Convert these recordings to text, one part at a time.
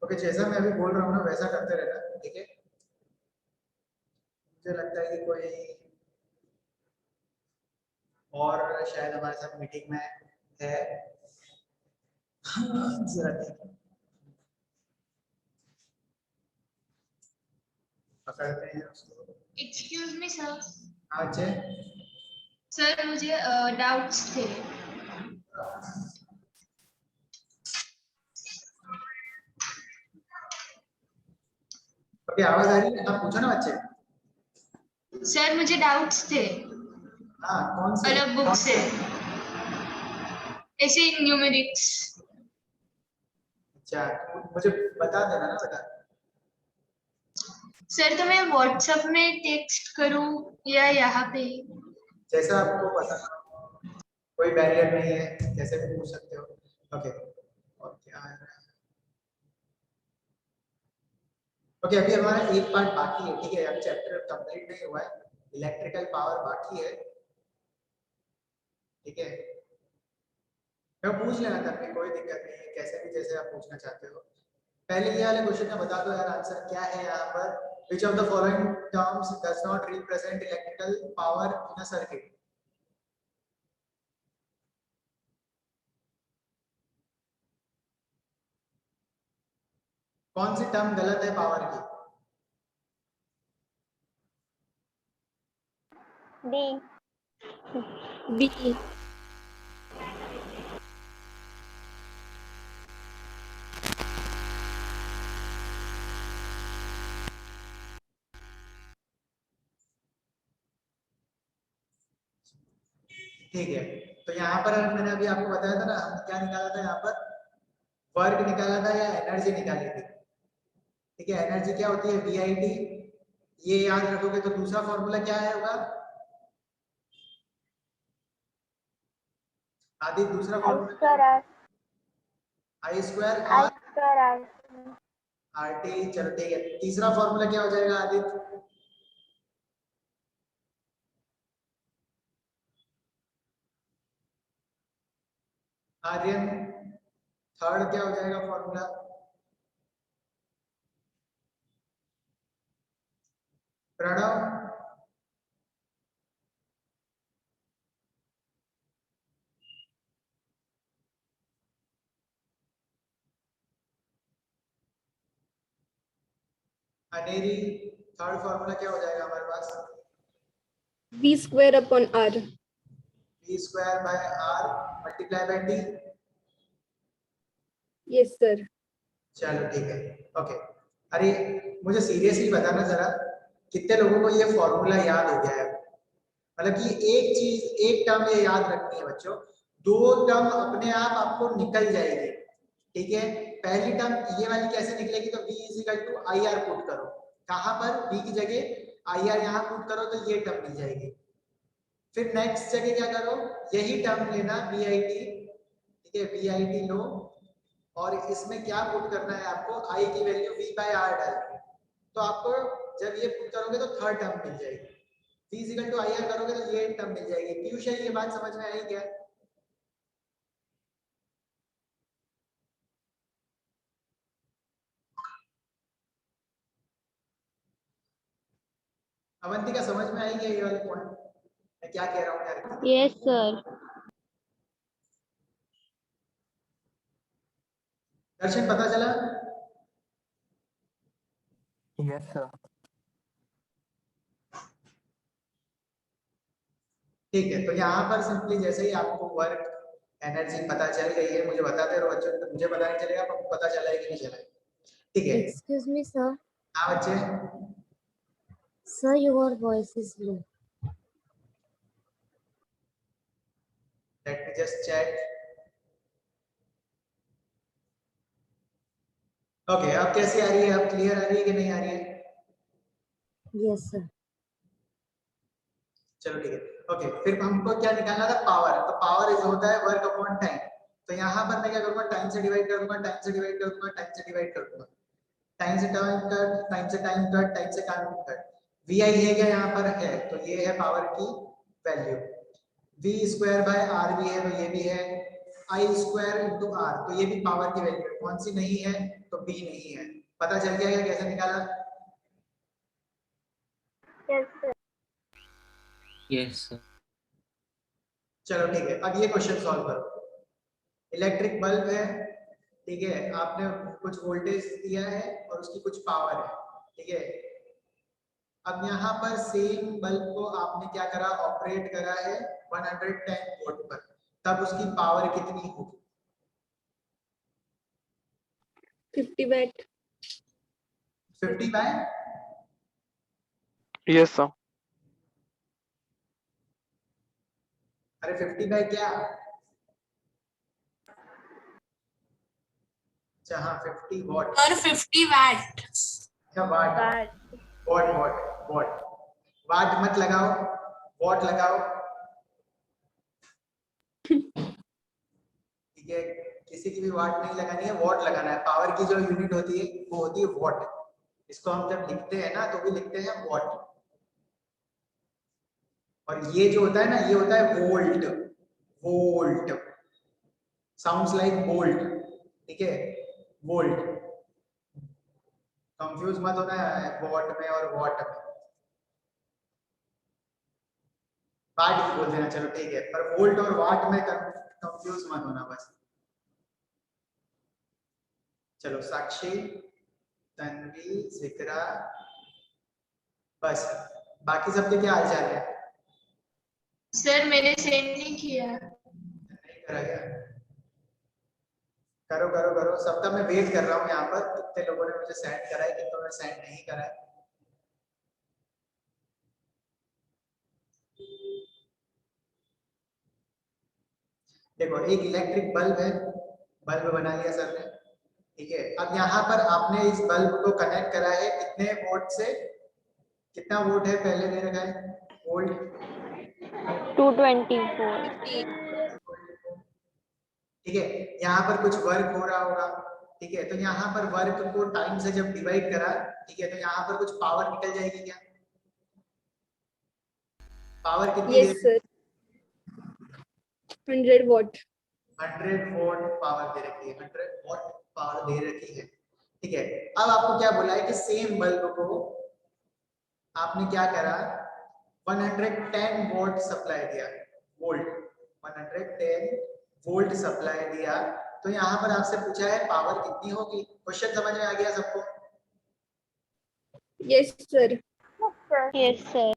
Okay, जैसा मैं अभी बोल रहा हूँ ना वैसा करते रहना, ठीक है। मुझे लगता है कि कोई और शायद हमारे साथ मीटिंग में है। जरा देखिए, पकड़ते हैं उसको। Excuse me sir. आज सर मुझे डाउट्स थे। ओके, आवाज आ रही है? आप पूछो ना बच्चे। सर मुझे डाउट्स थे हाँ, कौन से? अलग बुक से, ऐसे न्यूमेरिक्स। अच्छा, तो मुझे बता देना ना बेटा। सर तो मैं व्हाट्सएप में टेक्स्ट करूं या यहाँ पे? जैसा आपको पसंद हो, कोई बैरियर नहीं है, कैसे भी पूछ सकते हो। ओके, और क्या है? ओके, अभी हमारा एक पार्ट बाकी है, ठीक है। अभी चैप्टर कंप्लीट नहीं हुआ है, इलेक्ट्रिकल पावर बाकी है, ठीक है। तो पूछ लेना तब भी, कोई दिक्कत नहीं है, कैसे भी जैसे आप पूछना चाहते हो। पहले ये वाले क्वेश्चन का बता दो यार, आंसर क्या है यहाँ पर। Which of the following terms does not represent electrical power in a circuit? कौन सी टर्म गलत है पावर की? डी। बी। ठीक है, तो यहाँ पर मैंने अभी आपको बताया था ना, हमने क्या निकाला था यहाँ पर, वर्क निकाला था या एनर्जी निकाली थी, ठीक है। एनर्जी क्या होती है? V I T. ये याद रखोगे तो दूसरा फॉर्मूला क्या है होगा आदि? दूसरा आई फॉर्मूला क्या स्क्वायर होगा? R. I square I R square R. R T. चलो ठीक है, तीसरा फॉर्मूला क्या हो जाएगा आदित्य? आर्यन, थर्ड क्या हो जाएगा formula? Pranav, Aneri, third formula क्या हो जाएगा हमारे पास? B square upon R. B square by R multiply by T. Yes sir. चलो ठीक है, ओके। अरे मुझे सीरियसली बताना जरा, कितने लोगों को ये फॉर्मूला याद हो गया है? मतलब कि एक चीज, एक टर्म ये याद रखनी है बच्चों, दो टर्म अपने आप आपको निकल जाएगी, ठीक है। पहली टर्म ये वाली कैसे निकलेगी? तो v is equal to I R put करो, कहां पर? v की जगह आई आर यहाँ पुट करो तो ये टर्म मिल जाएगी। फिर नेक्स्ट जगह क्या करो, यही टर्म लेना वी आई टी, ठीक है, वी आई टी लो, और इसमें क्या पुट करना है आपको? i की वैल्यू v बाय r डालनी है। तो आपको जब ये पुट करोगे तो थर्ड टर्म मिल जाएगी। v is equal to I R करोगे तो ये टर्म मिल जाएगी। पीयूष, ये बात समझ में आई क्या? अवंतिका, समझ में आई क्या ये वाले पॉइंट मैं क्या कह रहा हूँ यार? Yes sir. दर्शन, पता चला? Yes sir. ठीक है, तो यहाँ पर सिंपली जैसे ही आपको वर्क एनर्जी पता चल गई है, मुझे बताते रहो बच्चों, तो मुझे पता नहीं चलेगा आपको पता चला है कि नहीं चला है, ठीक है। Excuse me sir. हाँ बच्चे, sir your voice is low. Let me just check. Okay, अब कैसी आ रही है? अब क्लियर आ रही है कि नहीं आ रही है? Yes sir. चलो ठीक है, ओके। फिर हमको क्या निकालना था? पावर। तो पावर इज होता है वर्क अपॉन टाइम। तो यहाँ पर मैं क्या करूंगा? टाइम से डिवाइड करूंगा, टाइम से डिवाइड करूंगा, टाइम से डिवाइड करूंगा, टाइम से टाइम कट, टाइम से टाइम कट, टाइम से टाइम कट। वी आई है क्या यहाँ पर? है, तो ये है पावर की value. V square by R भी है, तो ये भी है। आई स्क्वायर इंटू आर, तो ये भी पावर की वैल्यू है, कौन सी नहीं है, तो बी नहीं है। पता चल गया क्या कैसे निकाला? Yes sir. चलो ठीक है, अब ये क्वेश्चन सॉल्व करो। इलेक्ट्रिक बल्ब है, ठीक है, आपने कुछ वोल्टेज दिया है और उसकी कुछ पावर है, ठीक है। अब यहाँ पर सेम बल्ब को आपने क्या करा, ऑपरेट करा है 110 वोल्ट पर, तब उसकी पावर कितनी होगी? 50 watt. 50 bye yes sir. अरे 50 बाय क्या? अच्छा हाँ 50 वॉट। और 50 वैट। अच्छा वाट, वॉट वॉट वॉट, वाट मत लगाओ, वॉट लगाओ, ठीक है। किसी की भी वाट नहीं लगानी है, वॉट लगाना है। पावर की जो यूनिट होती है वो होती है वॉट। इसको हम जब लिखते हैं ना तो भी लिखते हैं वॉट, और ये जो होता है ना ये होता है volt. Volt sounds like volt, ठीक है, वोल्ट। कंफ्यूज मत होना है वॉट में और वॉट में, वाट भी बोल देना, चलो ठीक है, पर वोल्ट और वाट में कंफ्यूज मत होना बस। चलो साक्षी, तन्वी, जिक्रा, बस बाकी सबके क्या हाल चाल है? सर मैंने सेंड नहीं किया। नहीं करा क्या? करो करो करो, सबका मैं वेट कर रहा हूँ यहाँ पर, कितने लोगों ने मुझे सेंड करा है, कितनों ने सेंड नहीं करा है। देखो एक इलेक्ट्रिक बल्ब है, बल्ब बना लिया सर ने, ठीक है। अब यहाँ पर आपने इस बल्ब को कनेक्ट करा है कितने वोल्ट से, कितना वोल्ट है पहले दे रखा है वोल्ट, 224. ठीक है। यहाँ पर कुछ वर्क हो रहा होगा, ठीक है, तो यहाँ पर वर्क को टाइम से जब डिवाइड करा, ठीक है, तो यहाँ पर कुछ पावर निकल जाएगी क्या? पावर कितनी Yes sir. 100 watt. 100 volt power दे रखी है, 100 वॉट पावर दे रखी है, ठीक है। अब आपको क्या बोला है कि सेम बल्ब को आपने क्या करा, 110 वोल्ट सप्लाई दिया, वोल्ट 110 वोल्ट सप्लाई दिया, तो यहाँ पर आपसे पूछा है पावर कितनी होगी। क्वेश्चन समझ में आ गया सबको? Yes sir. Yes, sir.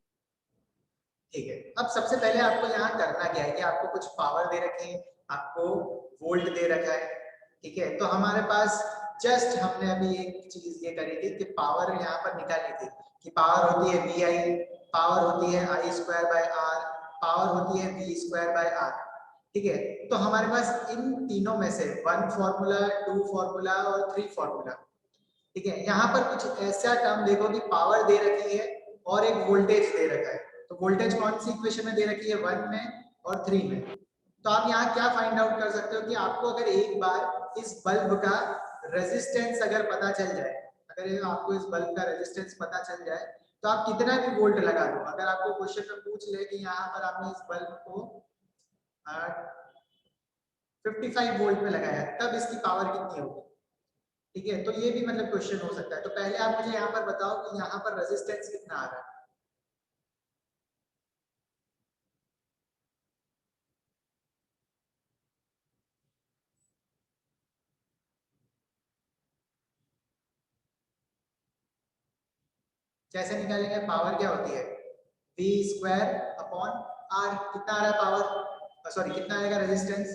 ठीक है। अब सबसे पहले आपको यहाँ करना क्या है कि आपको कुछ पावर दे रखी है, आपको वोल्ट दे रखा है, ठीक है। तो हमारे पास जस्ट हमने अभी एक चीज ये करी थी कि पावर यहाँ पर निकाली थी कि पावर होती है वी आई, पावर होती है आई स्क्वायर बाय आर, पावर होती है वी स्क्वायर बाय आर, ठीक है। तो हमारे पास इन तीनों में से 1 फॉर्मूला, 2 फॉर्मूला और 3 फॉर्मूला, ठीक है। यहाँ पर कुछ ऐसा टर्म देखो कि पावर दे रखी है और एक वोल्टेज दे रखा है, तो वोल्टेज कौन सी इक्वेशन में दे रखी है, 1 में और 3 में। तो आप यहाँ क्या फाइंड आउट कर सकते हो कि आपको अगर एक बार इस बल्ब का रेजिस्टेंस अगर पता चल जाए, अगर आपको इस बल्ब का रेजिस्टेंस पता चल जाए तो आप कितना भी वोल्ट लगा दो, अगर आपको क्वेश्चन में पूछ ले कि यहाँ पर आपने इस बल्ब को 55 वोल्ट में लगाया तब इसकी पावर कितनी होगी, ठीक है। तो ये भी मतलब क्वेश्चन हो सकता है। तो पहले आप मुझे यहाँ पर बताओ कि यहाँ पर रेजिस्टेंस कितना आ रहा है। कैसे निकालेंगे, पावर क्या होती है, v स्क्वायर अपॉन r, कितना आ रहा है पावर, सॉरी कितना आएगा resistance,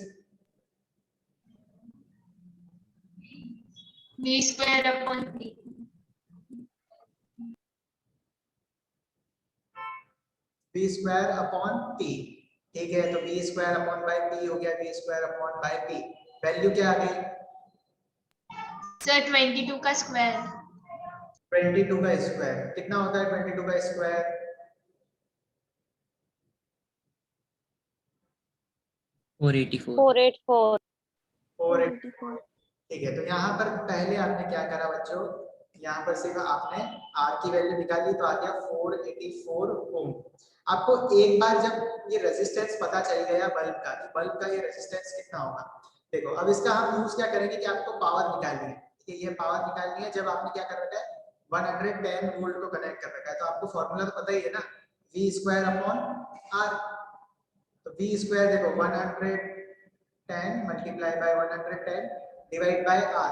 v square upon p। v square upon p, ठीक है। तो v square upon bye p हो गया, v square upon bye p, value क्या आ गई सर 22 का स्क्वायर। 22 का स्क्वायर, कितना होता है 22 का स्क्वायर, 484। 484. 484, ठीक है। तो यहाँ पर पहले आपने क्या करा बच्चों, यहाँ पर सिर्फ आपने R की वैल्यू निकाली तो आ गया 484 ओम। आपको एक बार जब ये रेजिस्टेंस पता चल गया बल्ब का, कि बल्ब का ये रेजिस्टेंस कितना होगा, देखो अब इसका हम यूज क्या करेंगे कि आपको पावर निकालनी है, ठीक है, ये पावर निकालनी है जब आपने क्या कर रखा है 110 वोल्ट को कनेक्ट कर रखा है, तो आपको फॉर्मूला तो पता ही है ना, V स्क्वायर अपॉन R। तो V स्क्वायर देखो 110 multiply by 110 divide by R,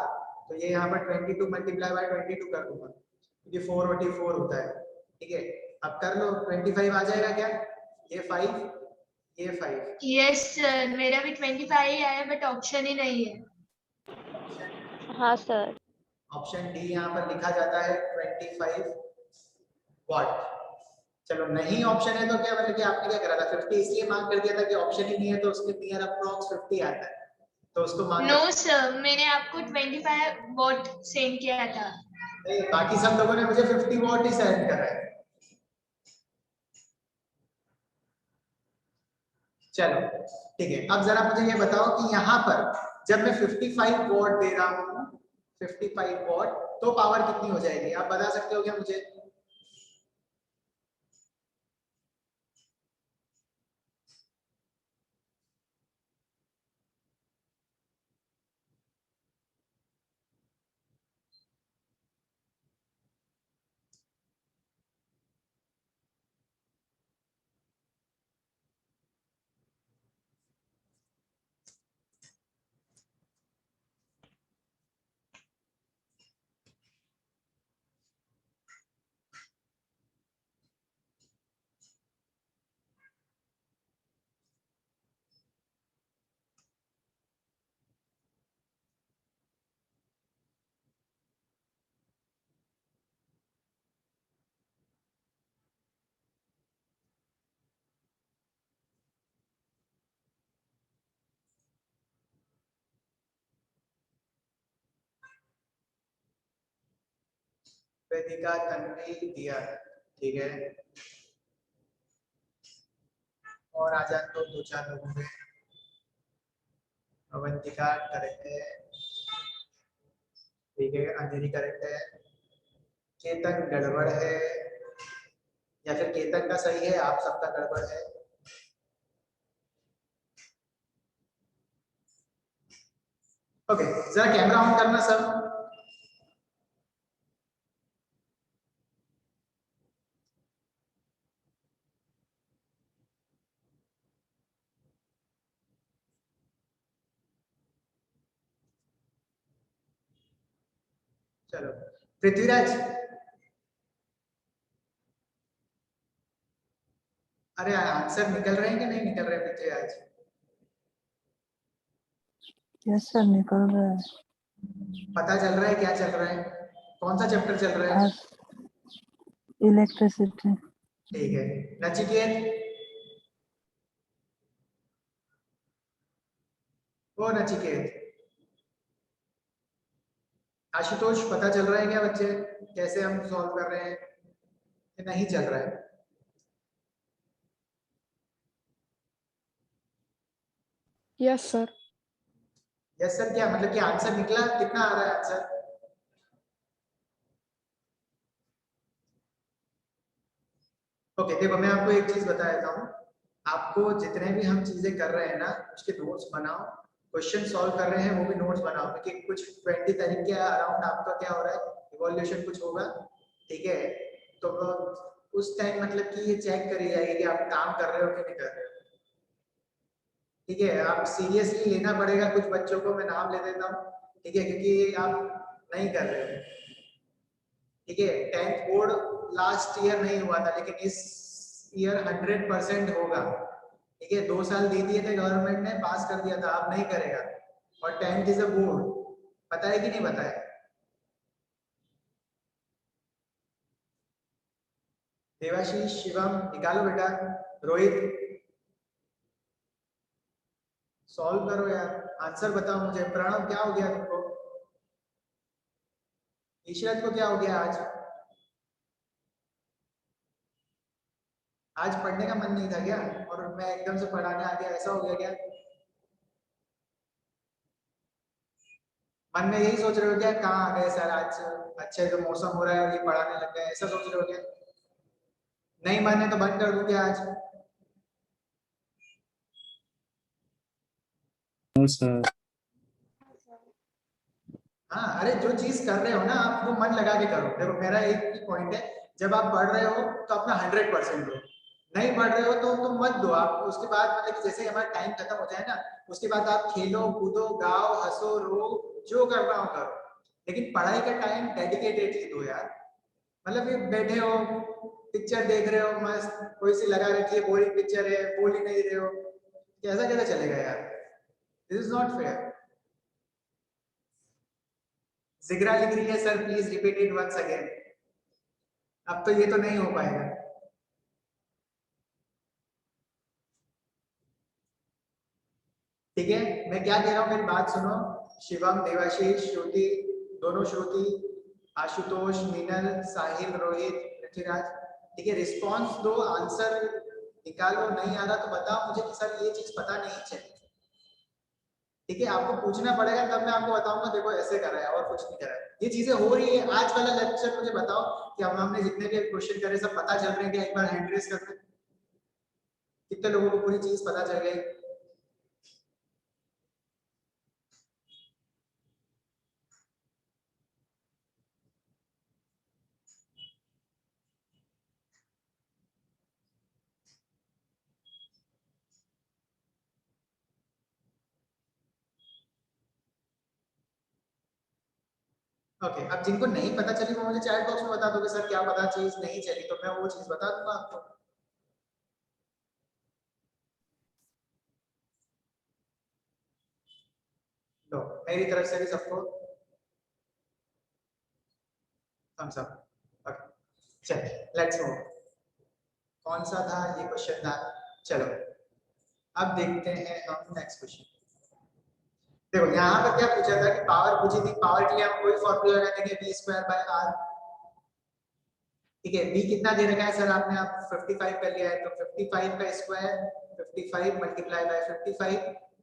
तो ये यहाँ पर 22 मल्टीप्लाई बाय 22 कर दूंगा क्योंकि 4/4 होता है, ठीक है। अब कर लो 25 आ जाएगा क्या, ये 5 ये 5। यस सर, मेरा भी 25 आया बट ऑप्शन ही नहीं है। हाँ सर। ऑप्शन डी यहाँ पर लिखा जाता है 25 वॉट। चलो नहीं ऑप्शन है तो क्या मतलब कि आपने क्या करा था 50 इसलिए मार्क कर दिया था कि ऑप्शन ही नहीं है, तो उसके नियर अप्रॉक्स 50 आता है तो उसको मार्क नो सर, मैंने आपको 25 वॉट सेंड किया था। नहीं, बाकी सब लोगों ने मुझे 50 वॉट ही सेंड करा है। चलो ठीक है, अब जरा मुझे ये बताओ कि यहाँ पर जब मैं 55 वॉट दे रहा हूँ 55 वॉट तो पावर कितनी हो जाएगी, आप बता सकते हो क्या मुझे? वेदिका तन्वी दिया, ठीक है, और आ जाए तो दो चार लोगों में। अवंतिका करेक्ट है, ठीक है, अंजलि करेक्ट है, केतन गड़बड़ है या फिर केतन का सही है आप सबका गड़बड़ है। ओके जरा कैमरा ऑन करना सब। चलो पृथ्वीराज, अरे आंसर निकल रहे हैं कि नहीं निकल रहे पृथ्वीराज? यस सर निकल रहा है। पता चल रहा है क्या चल रहा है, कौन सा चैप्टर चल रहा है? इलेक्ट्रिसिटी। ठीक है नचिकेत, ओ नचिकेत, आशुतोष पता चल रहा है क्या बच्चे कैसे हम सॉल्व कर रहे हैं कि नहीं चल रहा है? Yes sir. यस सर क्या मतलब कि आंसर निकला, कितना आ रहा है आंसर? ओके देखो मैं आपको एक चीज बता देता हूँ, आपको जितने भी हम चीजें कर रहे हैं ना उसके नोट्स बनाओ, क्वेश्चन सॉल्व कर रहे हैं वो भी नोट्स बनाओ, क्योंकि कुछ 20 तारीख के अराउंड आपका क्या हो रहा है इवोल्यूशन कुछ होगा, ठीक है, तो उस टाइम मतलब कि ये चेक करी जाएगी कि आप काम कर रहे हो कि नहीं कर रहे हो, ठीक है। आप सीरियसली लेना पड़ेगा, कुछ बच्चों को मैं नाम ले देता हूँ, ठीक है, क्योंकि आप नहीं कर रहे हो, ठीक है। 10th बोर्ड लास्ट ईयर नहीं हुआ था लेकिन इस ईयर 100% होगा, ठीक है, 2 साल दे दिए थे गवर्नमेंट ने, पास कर दिया था, आप नहीं करेगा, और 10th इज अ बोर्ड, पता है कि नहीं पता है? देवाशीष, शिवम निकालो बेटा, रोहित सॉल्व करो यार, आंसर बताओ मुझे। प्रणव क्या हो गया तुमको? ईशरत को क्या हो गया आज? आज पढ़ने का मन नहीं था क्या और मैं एकदम से पढ़ाने आ गया, ऐसा हो गया क्या? मन में यही सोच रहे हो क्या कहाँ आ गए सर आज, अच्छे जो मौसम हो रहा है और ये पढ़ाने लग गए, ऐसा सोच रहे हो क्या? नहीं मन है तो बंद कर दूं क्या आज? No, sir. हाँ, अरे जो चीज कर रहे हो ना आप वो मन लगा के करो। देखो मेरा एक ही पॉइंट है, जब आप पढ़ रहे हो तो अपना 100% दो, नहीं पढ़ रहे हो तो तुम मत दो। आप उसके बाद मतलब कि जैसे हमारा टाइम खत्म हो जाए ना, उसके बाद आप खेलो कूदो गाओ हंसो रो, जो करना हो करो, लेकिन पढ़ाई का टाइम डेडिकेटेडली दो यार। मतलब ये बैठे हो पिक्चर देख रहे हो मस्त, कोई सी लगा रखी है बोरिंग पिक्चर है, बोल ही नहीं रहे हो, कैसा कैसा चलेगा यार, दिस इज नॉट फेयर। जिगरा लिख रही है sir please repeat it once again. अब तो ये तो नहीं हो पाएगा। ठीक है, मैं क्या कह रहा हूँ मेरी बात सुनो। शिवम, देवाशीष, श्रुति, दोनों श्रुति, आशुतोष, मीनल, साहिल, रोहित, पृथ्वीराज, ठीक है रिस्पॉन्स दो, आंसर निकालो। नहीं आ रहा तो बताओ मुझे कि सर ये चीज पता नहीं चली। ठीक है, आपको पूछना पड़ेगा तब मैं आपको बताऊंगा देखो ऐसे करा है और कुछ नहीं करा है। ये चीजें हो रही है। आज वाला लेक्चर मुझे बताओ कि हमने जितने भी क्वेश्चन करे सब पता चल रहे हैं क्या? एक बार हैंड रेज कर दो, कितने लोगों को पूरी चीज पता चल गई? ओके, अब जिनको नहीं पता चली वो मुझे चैट बॉक्स में बता दोगे सर क्या पता चीज नहीं चली, तो मैं वो चीज बता दूंगा आपको। लो मेरी तरफ से भी सबको थम्स अप। ओके चलिए लेट्स मूव। कौन सा था ये क्वेश्चन था? चलो अब देखते हैं हम नेक्स्ट क्वेश्चन। देखो यहाँ पर क्या पूछा था कि पावर पूछी थी, पावर के लिए हम कोई फॉर्मूला लगा देंगे v²/r। ठीक है, v कितना दे रखा है सर आपने, आप 55 कर लिया है तो 55 का square 55 multiply by 55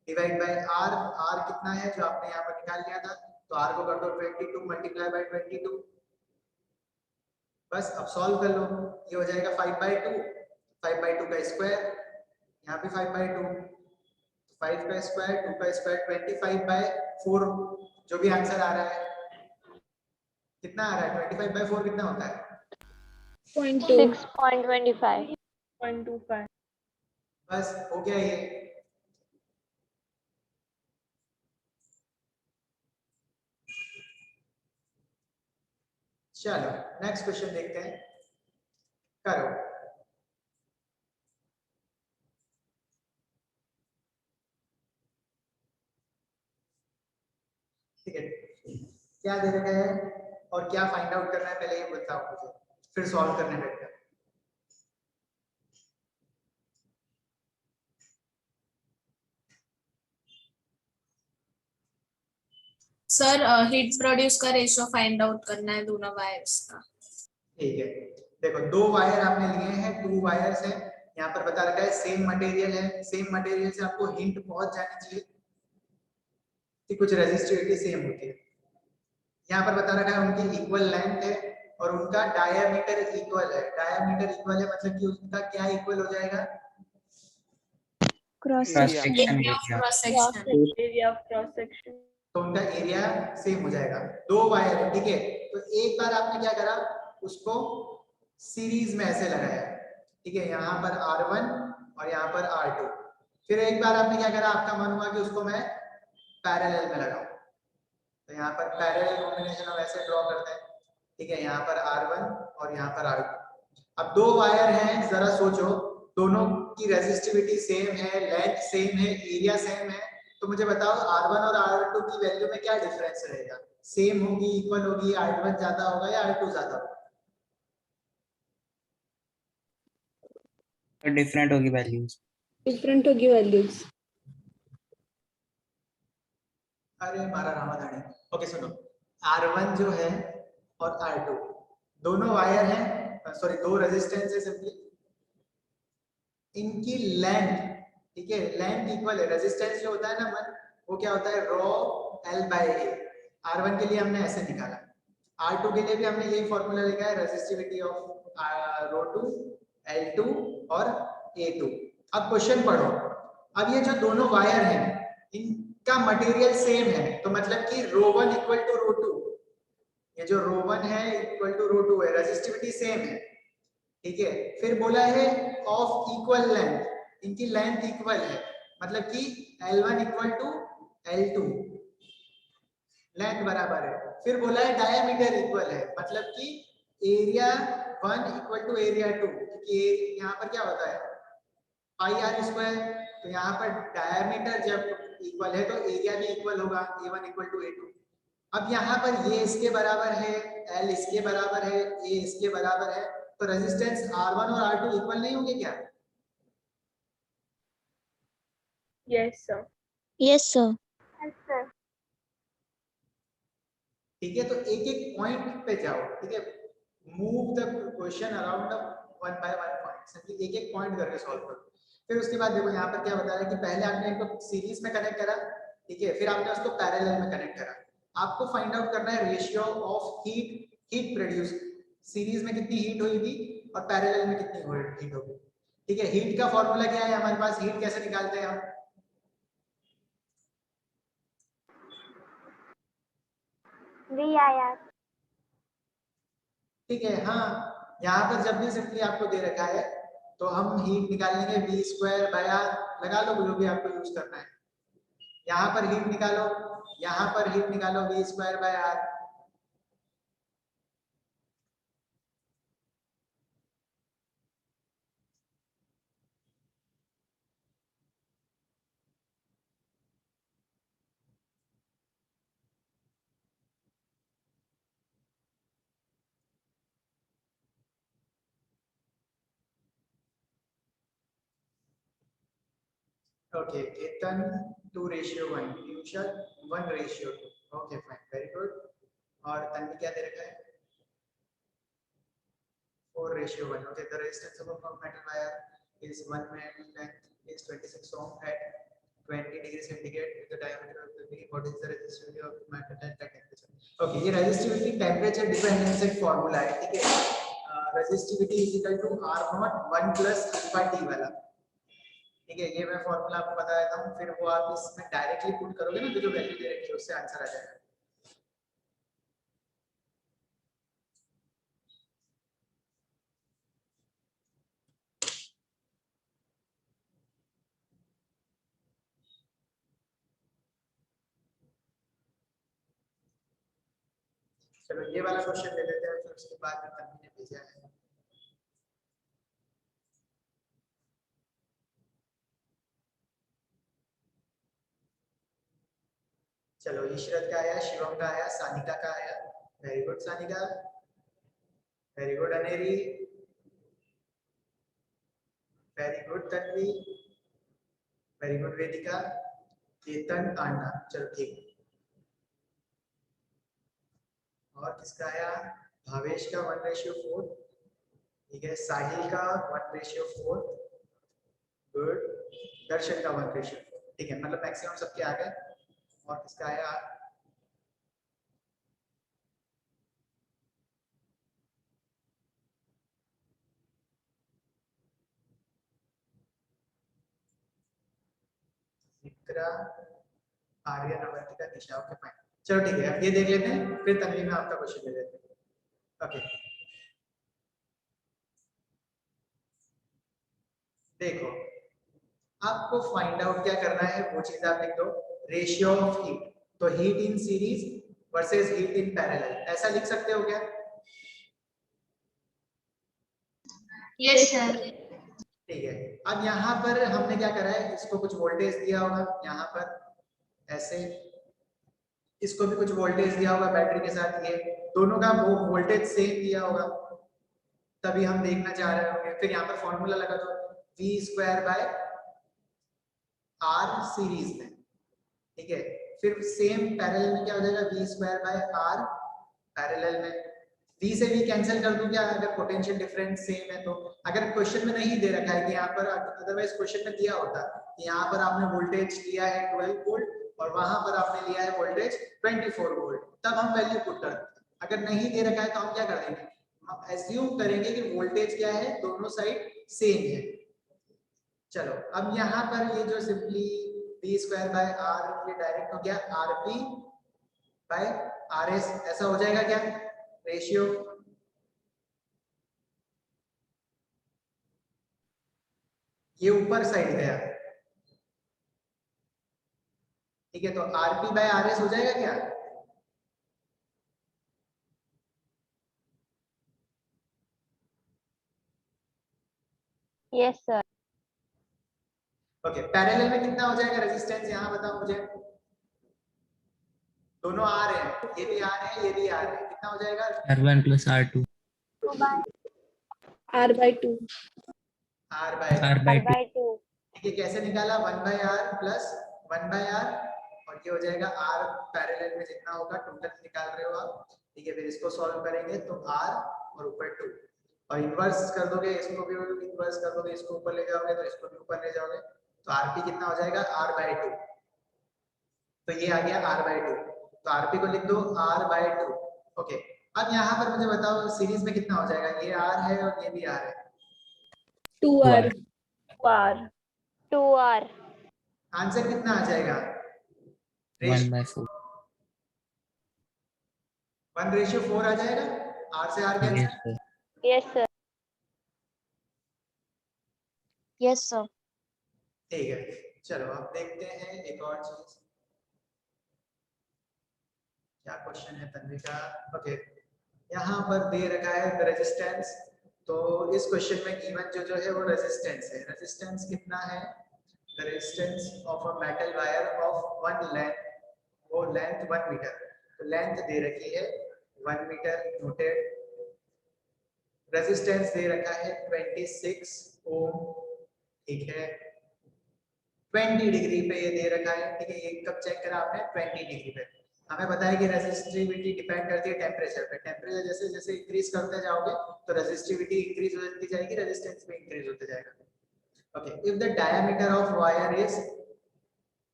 divide by r। r कितना है जो आपने यहाँ पर निकाल लिया था, तो r को कर दो 22 मल्टीप्लाई बाय 22। बस अब सॉल्व कर लो, ये हो जाएगा 5/2। 5/2 का स्क्वायर, यहाँ पे 5/2, 5 का स्क्वायर 2 का स्क्वायर 25/4। जो भी आंसर आ रहा है कितना आ रहा है, 25/4 कितना होता है? 6.25. 0.25. बस हो गया ये। चलो नेक्स्ट क्वेश्चन देखते हैं, करो। ठीक है, क्या दे रखा है और क्या फाइंड आउट करना है पहले ये बताओ मुझे, फिर सॉल्व करने बैठते हैं। सर हीट प्रोड्यूस का रेशियो फाइंड आउट करना है दोनों वायर्स का। ठीक है, देखो दो वायर आपने लिए हैं, 2 वायर्स हैं, यहाँ पर बता रखा है सेम मटेरियल है। सेम मटेरियल से आपको हिंट पहुंच जानी चाहिए कि कुछ रेजिस्टिविटी सेम होती है। यहाँ पर बता रखा है उनकी इक्वल लेंथ है और उनका डायामीटर इक्वल है। डायामीटर इक्वल है मतलब कि उनका क्या इक्वल हो जाएगा? Cross section area of cross section. Area of cross section. तो उनका एरिया सेम हो जाएगा। दो वायर है, ठीक है, तो एक बार आपने क्या करा, उसको सीरीज में ऐसे लगाया, ठीक है, यहाँ पर R1 और यहाँ पर R2। फिर एक बार आपने क्या करा, आपका मन हुआ कि उसको मैं पैरेलल में लगाऊं, तो यहाँ पर पैरेलल कॉम्बिनेशन हम ऐसे ड्रॉ करते हैं। ठीक है, यहाँ पर R1 और यहाँ पर R2। अब दो वायर हैं, जरा सोचो, दोनों की रेजिस्टिविटी सेम है, लेंथ सेम है, एरिया सेम है, तो मुझे बताओ R1 और R2 की वैल्यू में क्या डिफरेंस रहेगा? सेम होगी, इक्वल होगी, R1 ज्यादा होगा या R2 ज्यादा होगा? डिफरेंट होगी वैल्यूज। Different होगी values. अरे मारा रामाधानी। ओके सुनो, R1 जो है और R2 दोनों वायर हैं, सॉरी दो रेजिस्टेंस है सिंपली, इनकी लेंथ, ठीक है, लेंथ इक्वल है। रेजिस्टेंस जो होता है ना मन, वो क्या होता है, रो L/A। R1 के लिए हमने ऐसे निकाला, R2 के लिए भी हमने यही फॉर्मूला लिखा है, रेजिस्टिविटी ऑफ रो2 L2 और A2। अब क्वेश्चन पढ़ो, अब ये जो दोनों वायर हैं, इन का मटेरियल सेम है, तो मतलब कि ρ1 इक्वल टू ρ2, ये जो ρ1 है इक्वल टू ρ2 है, रेजिस्टिविटी सेम है, ठीक है। फिर बोला है ऑफ इक्वल लेंथ, इनकी लेंथ इक्वल है, मतलब कि L1 equal to L2, length बराबर है। फिर बोला है डायमीटर इक्वल है, मतलब कि एरिया 1 इक्वल टू एरिया 2, क्योंकि यहाँ पर क्या होता है पाई आर स्क्वायर, तो यहाँ पर डायमीटर जब इक्वल है तो एरिया भी इक्वल होगा, A1 इक्वल टू A2। अब यहाँ पर ये इसके बराबर है, L इसके बराबर है, A इसके बराबर है, तो रेजिस्टेंस R1 और R2 इक्वल नहीं होंगे क्या? Yes, sir. Yes, sir. Yes, sir. ठीक है, तो एक एक पॉइंट पे जाओ, ठीक है, move the question around the one by one point, simply एक एक पॉइंट करके सॉल्व करो। फिर उसके बाद देखो यहाँ पर क्या बता रहा है कि पहले आपने इनको सीरीज में कनेक्ट करा, ठीक है, फिर आपने उसको पैरेलल में कनेक्ट करा। आपको फाइंड आउट करना है ratio of heat produce, series में कितनी हीट होगी और पैरेलल में कितनी हीट होगी, ठीक है। हीट का फॉर्मूला क्या है हमारे पास, हीट कैसे निकालते हैं हम? VIR. ठीक है, हाँ, यहाँ पर जब भी सिंपली आपको दे रखा है तो हम हीट निकालेंगे V स्क्वायर बाय R, लगा लो जो भी आपको यूज करना है। यहाँ पर हीट निकालो, यहाँ पर हीट निकालो V square by R, okay. Ketan 2:1, tuition 1:2, okay fine, very good. और तन्वी क्या दे रखा है? 4:1, okay. The resistance of a metal wire is 1 mm length is 26 ohm at 20 degrees centigrade with the diameter of the beam. What is the resistivity of metal at that temperature? Okay, ये resistivity temperature dependence एक formula है, ठीक है। resistivity is equal to R0 1 plus alpha T वाला, ठीक है। ये मैं फॉर्मूला आपको बता देता हूँ, फिर वो आप इसमें डायरेक्टली पुट करोगे ना तो जो वैल्यू दे रखी है उससे आंसर आ जाएगा। चलो ये वाला क्वेश्चन ले लेते हैं, फिर उसके बाद में तन्वी ने भेजा है। चलो ईशरत का आया, शिवम का आया, सानिका का आया, very good Sanika, very good Aneri, very good Tanvi, very good Vedika, Ketan आंडा, चलो ठीक। और किसका आया? भावेश का 1:4, ठीक है। साहिल का 1:4, गुड। दर्शन का 1:4, ठीक है, मतलब मैक्सिमम सबके आ गए। और किसका आया? विक्रा, आर्यन, अवंतिका, निशा, ओके फाइन। चलो ठीक है, अब ये देख लेते हैं, फिर तन्वी में आपका क्वेश्चन ले लेते हैं। ओके देखो, आपको फाइंड आउट क्या करना है वो चीज आप लिख दो, रेशियो ऑफ हीट, तो heat in series versus heat in parallel, ऐसा लिख सकते हो क्या? Yes sir. ठीक है। अब यहाँ पर हमने क्या करा है, इसको कुछ वोल्टेज दिया होगा यहाँ पर ऐसे, इसको भी कुछ वोल्टेज दिया होगा बैटरी के साथ, ये दोनों का वो वोल्टेज सेम दिया होगा, तभी हम देखना चाह रहे होंगे। फिर यहाँ पर फॉर्मूला लगा दो V square by R series में, ठीक है। फिर सेम पैरेलल में क्या हो जाएगा, V square by R parallel में, V से V कैंसिल कर दूं क्या अगर पोटेंशियल डिफरेंस सेम है तो? अगर क्वेश्चन में नहीं दे रखा है कि यहाँ पर, अदरवाइज क्वेश्चन में दिया होता कि यहाँ पर आपने वोल्टेज लिया है 12 वोल्ट और वहां पर आपने लिया है वोल्टेज 24 वोल्ट, तब हम वैल्यू पुट कर देते। अगर नहीं दे रखा है तो हम क्या कर देंगे, हम एज्यूम करेंगे कि वोल्टेज क्या है, दोनों साइड सेम है। चलो अब यहाँ पर ये जो simply P square by R, ये डायरेक्ट हो गया R P by R S, ऐसा हो जाएगा क्या रेशियो? ये ऊपर साइड गया, ठीक है, तो R P by R S हो जाएगा क्या? Yes, sir. ओके, पैरेलल में कितना हो जाएगा रेजिस्टेंस, यहाँ बताओ मुझे। दोनों आर हैं, ये भी आर है, ये भी आर है, कितना हो जाएगा? R1 plus R2. 2 by R by 2. R by, R by 2. 2. ठीक है, कैसे निकाला? 1 by R plus 1 by R, और ये हो जाएगा आर पैरेलल में जितना होगा टोटल निकाल रहे हो आप, ठीक है। फिर इसको सॉल्व करेंगे तो आर और ऊपर 2, और इन्वर्स कर दोगे, इसको भी इन्वर्स कर दोगे, इसको ऊपर ले जाओगे तो इसको भी ऊपर ले जाओगे, तो आरपी कितना हो जाएगा? R by 2। तो ये आ गया आर बाय 2, तो आरपी को लिख दो आर बाय 2। ओके, अब यहाँ पर मुझे बताओ सीरीज में कितना हो जाएगा? ये आर है और ये भी आर है, 2R. 2R. 2R. आंसर कितना आ जाएगा? 1 by 4. 1:4 आ जाएगा, आर से R cancel. Yes, sir. Yes, sir. Yes, sir. ठीक है, चलो अब देखते हैं एक और चीज, क्या क्वेश्चन है तन्वी का। ओके, यहाँ पर दे रखा है रेजिस्टेंस, तो इस क्वेश्चन में गिवन जो है वो रेजिस्टेंस है। रेजिस्टेंस कितना है? The resistance of a metal wire of 1 length, वो लेंथ 1 मीटर, तो लेंथ दे रखी है 1 मीटर नोटेड। रेजिस्टेंस दे रखा है 26 ओम, ठीक है, 20 डिग्री पे ये दे रखा है, ठीक है। ये कब चेक करा आपने? 20 डिग्री पे। हमें बताया कि रेजिस्टिविटी डिपेंड करती है टेम्परेचर पे, टेम्परेचर जैसे जैसे इंक्रीज करते जाओगे तो रेजिस्टिविटी इंक्रीज होती जाएगी, रेजिस्टेंस भी इंक्रीज होते जाएगा। Okay, if the diameter of wire is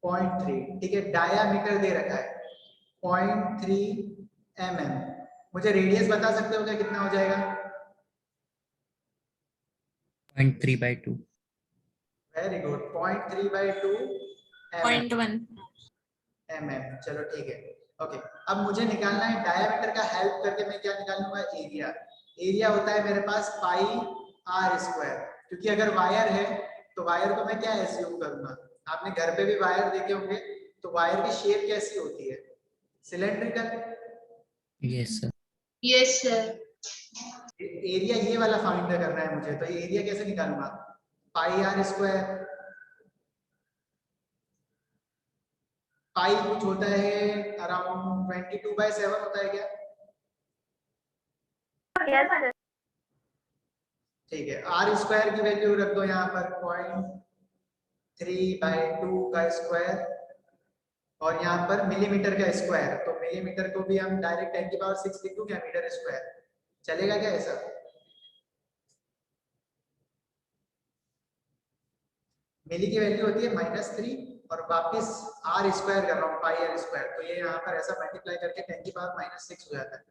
0.3, ठीक है, डायमीटर दे रखा है 0.3 mm, मुझे रेडियस बता सकते हो क्या कितना हो जाएगा? 0.3 by 2. Very good, 0.3 by 2 mm। 0.1. चलो ठीक है। ओके, अब मुझे निकालना है डायमीटर का हेल्प करके, मैं क्या निकालूंगा? एरिया। एरिया होता है मेरे पास पाई आर स्क्वायर, क्योंकि अगर वायर है तो वायर को मैं क्या एज्यूम करूंगा? आपने घर पे भी वायर देखे होंगे, तो वायर की शेप कैसी होती है? Cylindrical. Yes, sir. Yes, sir. Area ये वाला फाइंड करना है मुझे, तो एरिया कैसे निकालूंगा? पाई आर स्क्वायर, पाई कुछ होता है अराउंड 22/7 होता है क्या? Yes, sir. ठीक है, आर स्क्वायर की वैल्यू रख दो यहाँ पर 0.3/2 का स्क्वायर, और यहाँ पर मिलीमीटर का स्क्वायर, तो मिलीमीटर को भी हम डायरेक्ट 10⁶ लिख दूं क्या? मीटर स्क्वायर चलेगा क्या ऐसा? मिली की वैल्यू होती है -3, और वापस आर स्क्वायर कर रहा हूँ पाई आर स्क्वायर, तो ये यहाँ पर ऐसा मल्टीप्लाई करके 10⁻⁻6 हो जाता है।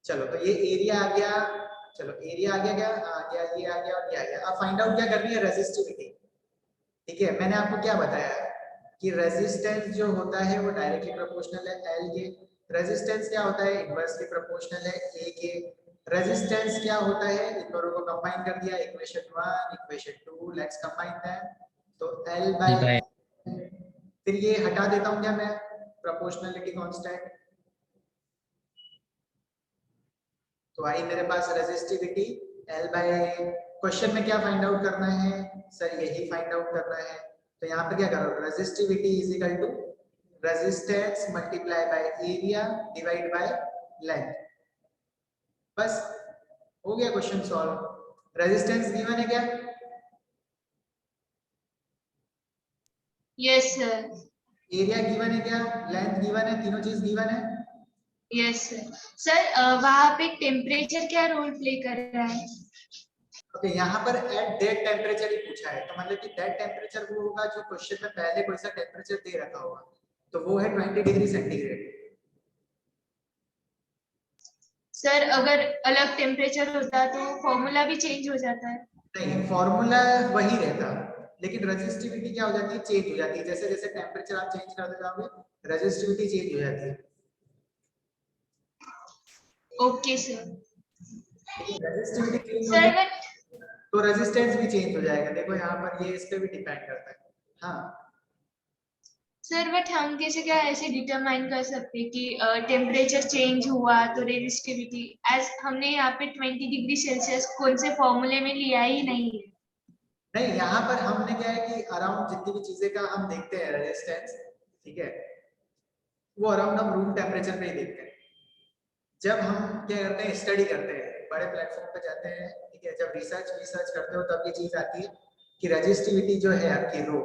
चलो, तो ये एरिया आ गया, चलो एरिया आ गया, क्या आ गया? ये आ गया और ये आ गया। अब फाइंड आउट क्या करनी है? रेजिस्टिविटी, ठीक है। मैंने आपको क्या बताया कि रेजिस्टेंस जो होता है वो डायरेक्टली प्रोपोर्शनल है एल के, रेजिस्टेंस क्या होता है? इनवर्सली प्रोपोर्शनल है ए के। रेजिस्टेंस क्या होता है? इन दोनों को कंबाइन कर दिया, equation 1 equation 2, let's combine them, तो L L बाय, by फिर ये हटा देता हूं क्या मैं? प्रोपोर्शनलिटी कांस्टेंट, तो आई मेरे पास रेजिस्टिविटी L बाय, क्वेश्चन में क्या फाइंड आउट करना है सर? यही फाइंड आउट करना है, तो यहाँ पर क्या करो? Resistivity is equal to resistance multiply by area divide by length, बस हो गया क्वेश्चन सॉल्व। रेजिस्टेंस गिवन है क्या? Yes, sir. एरिया गिवन है क्या? लेंथ गिवन है, तीनों चीज गिवन है। Yes, sir. सर वहाँ पे टेम्परेचर क्या रोल प्ले कर रहा है? ओके, यहाँ पर एट दैट टेम्परेचर ही पूछा है, तो मतलब कि दैट टेम्परेचर वो होगा जो क्वेश्चन में पहले कोई सा टेम्परेचर दे रखा होगा, तो वो है 20 डिग्री सेंटीग्रेड। सर अगर अलग टेम्परेचर होता तो फॉर्मूला भी चेंज हो जाता है। नहीं, फॉर्मूला वही रहता, लेकिन रेजिस्टिविटी क्या हो जाती है, चेंज हो जाती है। जैसे जैसे टेम्परेचर आप चेंज करते जाओगे रेजिस्टिविटी चेंज हो जाती है। Okay sir. Resistivity change sir होने बट तो रेजिस्टेंस भी चेंज हो जाएगा। देखो यहाँ पर ये इस पे भी डिपेंड करता है। हाँ सर बट हम कैसे क्या ऐसे डिटरमाइन कर सकते हैं कि टेम्परेचर चेंज हुआ तो रेजिस्टिविटी, एज हमने यहाँ पे 20 डिग्री सेल्सियस कौन से फॉर्मूले में लिया ही नहीं है। नहीं, यहाँ पर हमने क्या है कि अराउंड जितनी भी चीजें का हम देखते हैं रेजिस्टेंस, ठीक है, वो अराउंड हम रूम टेम्परेचर पे ही देखते हैं। जब हम क्या करते हैं, स्टडी करते हैं, बड़े प्लेटफॉर्म पे जाते हैं, ठीक है, जब रिसर्च करते हो तब ये चीज आती है कि रेजिस्टिविटी जो है आपकी रो,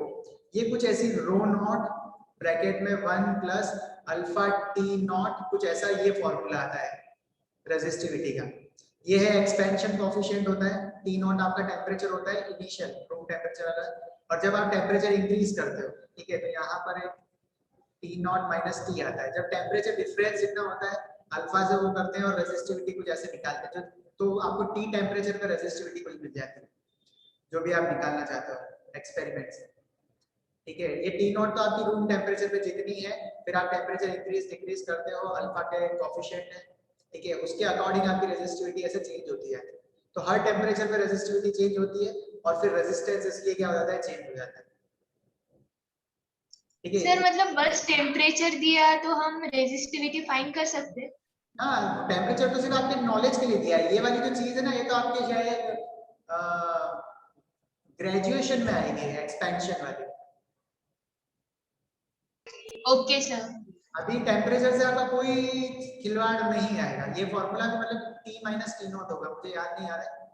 ये कुछ ऐसी रो नॉट ब्रैकेट में 1 प्लस अल्फा टी नॉट, कुछ ऐसा ये फॉर्मूला आता है रेजिस्टिविटी का। ये है एक्सपेंशन कोफिशिएंट होता है, टी नॉट आपका टेम्परेचर होता है इनिशियल रूम टेम्परेचर वाला, और जब आप टेम्परेचर इंक्रीज करते हो, ठीक है, तो यहाँ पर एक टी नॉट माइनस टी आता है। जब टेम्परेचर डिफरेंस जितना होता है अल्फा से वो करते हैं और रेजिस्टिविटी कुछ ऐसे निकालते हैं, तो आपको टी टेम्परेचर पे रेजिस्टिविटी कुछ मिल जाती है जो भी आप निकालना चाहते हो एक्सपेरिमेंट से, ठीक है। ये टी नॉट तो आपकी रूम टेम्परेचर पे जितनी है, फिर आप टेम्परेचर इंक्रीज डिक्रीज करते हो, अल्फा के कोफिशिएंट है, ठीक है, उसके अकॉर्डिंग आपकी रेजिस्टिविटी ऐसे चेंज होती है। तो हर टेम्परेचर पे रेजिस्टिविटी चेंज होती है और फिर रेजिस्टेंस इसलिए क्या हो जाता है, चेंज हो जाता है, ठीक है। सर मतलब बस टेम्परेचर दिया तो हम रेजिस्टिविटी फाइंड कर सकते हैं। हाँ, टेम्परेचर तो सिर्फ आपके नॉलेज के लिए दिया है। ये वाली जो चीज है ना, ये तो आपके शायद ग्रेजुएशन में आएगी, एक्सपेंशन वाली। Okay sir. अभी टेम्परेचर से आपका कोई खिलवाड़ नहीं आएगा। ये फॉर्मूला भी मतलब टी माइनस टी नॉट होगा, मुझे याद नहीं आ रहा है,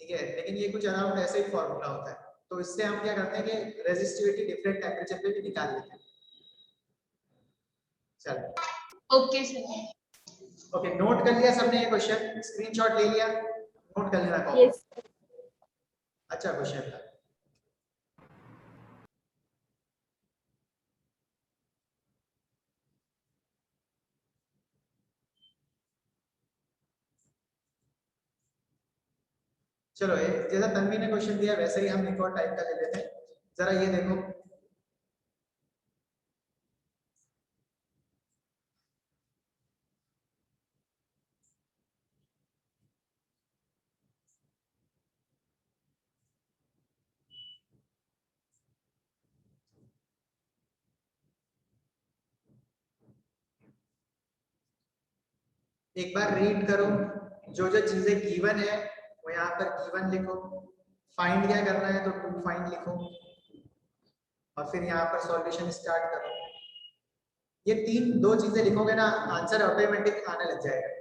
ठीक है, लेकिन ये कुछ अराउंड ऐसे ही फॉर्मूला होता है। तो इससे हम क्या करते हैं कि रेजिस्टिविटी डिफरेंट टेम्परेचर पे भी निकाल लेते हैं। चलो ओके सर। ओके, नोट कर लिया सबने ये क्वेश्चन, स्क्रीनशॉट ले लिया, नोट कर लेना कॉपी। Yes. अच्छा क्वेश्चन था। चलो जैसा तन्वी ने क्वेश्चन दिया वैसे ही हम एक और टाइप का ले लेते हैं। जरा ये देखो, एक बार रीड करो, जो जो चीजें गिवन है वो यहाँ पर गिवन लिखो, फाइंड क्या करना है तो टू फाइंड लिखो, और फिर यहाँ पर सॉल्यूशन स्टार्ट करो। ये तीन दो चीजें लिखोगे ना, आंसर ऑटोमेटिक आने लग जाएगा।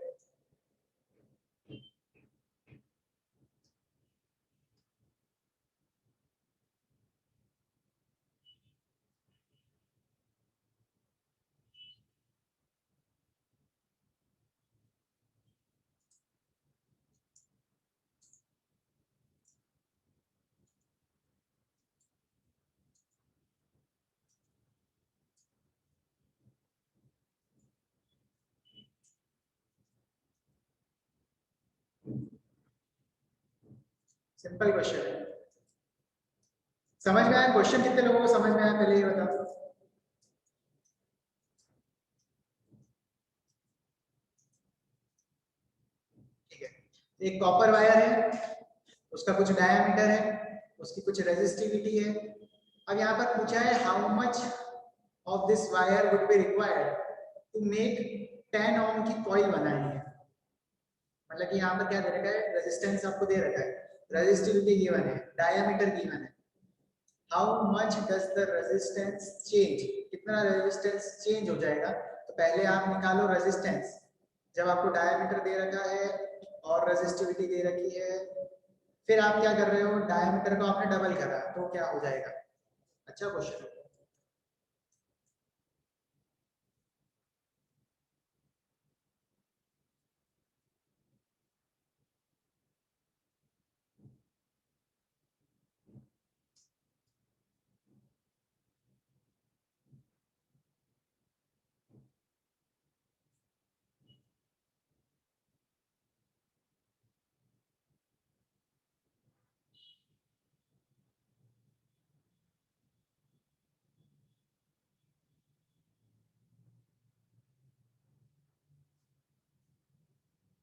सिंपल क्वेश्चन है। समझ में आया क्वेश्चन? कितने लोगों को समझ में आया पहले ये बताओ। ठीक है, एक कॉपर वायर है, उसका कुछ डायामीटर है, उसकी कुछ रेजिस्टिविटी है। अब यहाँ पर पूछा है how much of this wire would be required to make 10 ohm की कॉइल बनानी है। मतलब कि यहाँ पर क्या दे रखा है, रेजिस्टेंस आपको दे रखा है, रेजिस्टिविटी गिवन है, डायामीटर गिवन है। How much does the resistance change, कितना रेजिस्टेंस चेंज हो जाएगा। तो पहले आप निकालो रेजिस्टेंस, जब आपको डायामीटर दे रखा है और रेजिस्टिविटी दे रखी है, फिर आप क्या कर रहे हो, डायामीटर को आपने डबल करा तो क्या हो जाएगा। अच्छा क्वेश्चन है।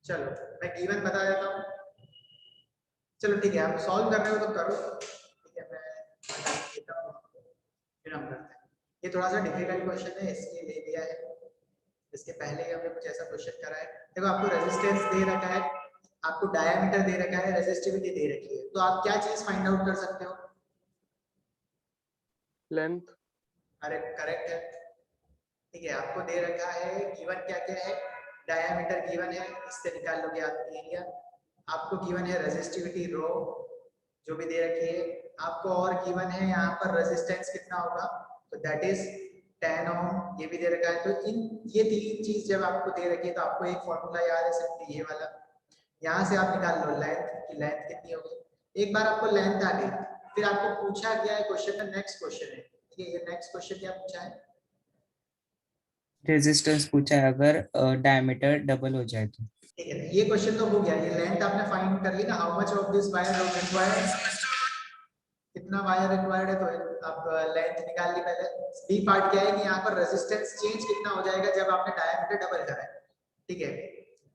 चलो मैं गिवन बता देता हूँ। चलो ठीक है, आप सॉल्व कर रहे हो तो करो, ठीक है, मैं बता देता हूँ आपको, फिर हम करते हैं। ये थोड़ा सा डिफिकल्ट क्वेश्चन है इसलिए ले लिया है, इसके पहले ही हमने कुछ ऐसा क्वेश्चन करा है। देखो आपको रेजिस्टेंस दे रखा है, आपको डायमीटर दे रखा है, रेजिस्टिविटी दे रखी है, तो आप क्या चीज फाइंड आउट कर सकते हो? लेंथ। अरे करेक्ट है, ठीक है। आपको दे रखा है, गिवन क्या क्या है, डायमीटर गिवन है, इससे निकाल लोगे आप एरिया। आपको गिवन है रेजिस्टिविटी रो जो भी दे रखी है, आपको और गिवन है यहाँ पर रेजिस्टेंस कितना होगा, तो दैट इज 10 ओम, ये भी दे रखा है। तो इन ये तीन चीज जब आपको दे रखी है तो आपको एक फॉर्मूला याद है सिर्फ ये वाला, यहाँ से आप निकाल लो लेंथ की, लेंथ कितनी होगी। एक बार आपको लेंथ आ गई, फिर आपको पूछा गया है क्वेश्चन में, नेक्स्ट क्वेश्चन है, ठीक है, ये नेक्स्ट क्वेश्चन क्या पूछा है? रेजिस्टेंस पूछा है अगर डायमीटर डबल हो जाए तो। ठीक है, ये क्वेश्चन तो हो गया, ये लेंथ आपने फाइंड कर ली ना, how much of this wire required, कितना वायर रिक्वायर्ड है, तो आप लेंथ निकाल ली पहले। बी पार्ट क्या है कि यहाँ पर रेजिस्टेंस चेंज कितना हो जाएगा जब आपने डायमीटर डबल करा है, ठीक है।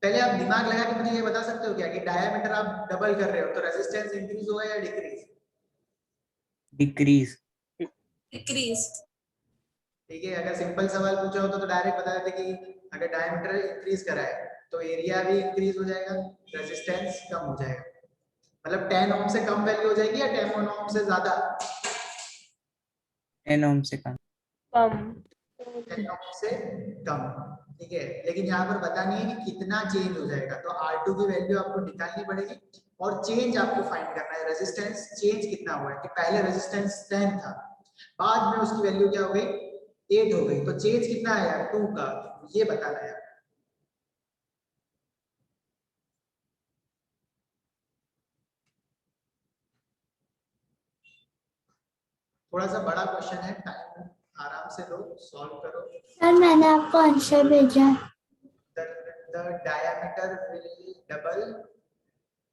पहले आप दिमाग लगा के मुझे ये बता सकते हो क्या कि डायमीटर आप डबल कर रहे हो तो रेजिस्टेंस इंक्रीज होगा या डिक्रीज? डिक्रीज। Decrease. ठीक है, अगर सिंपल सवाल पूछा होता तो डायरेक्ट बता देते कि अगर डायमीटर इंक्रीज करा है तो एरिया भी इंक्रीज हो जाएगा, रेजिस्टेंस कम हो जाएगा। मतलब 10 ओम से कम वैल्यू हो जाएगी या 10 ओम से ज्यादा? 10 ओम से कम। कम 10 ओम से कम, ठीक है। लेकिन यहाँ पर बतानी है कि कितना चेंज हो जाएगा, तो R2 की वैल्यू आपको निकालनी पड़ेगी और चेंज आपको फाइंड करना है, रेजिस्टेंस चेंज कितना हुआ है, कि पहले रेजिस्टेंस 10 था, बाद में उसकी वैल्यू क्या हो गई, 8 हो गई, तो चेंज कितना आया 2 का, ये बताना है। थोड़ा सा बड़ा क्वेश्चन है, टाइम आराम से लो, सॉल्व करो। सर मैंने आपको आंसर भेजा है। The diameter will double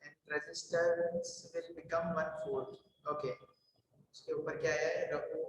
and resistance will become 1/4. Okay, उसके ऊपर क्या है, रखो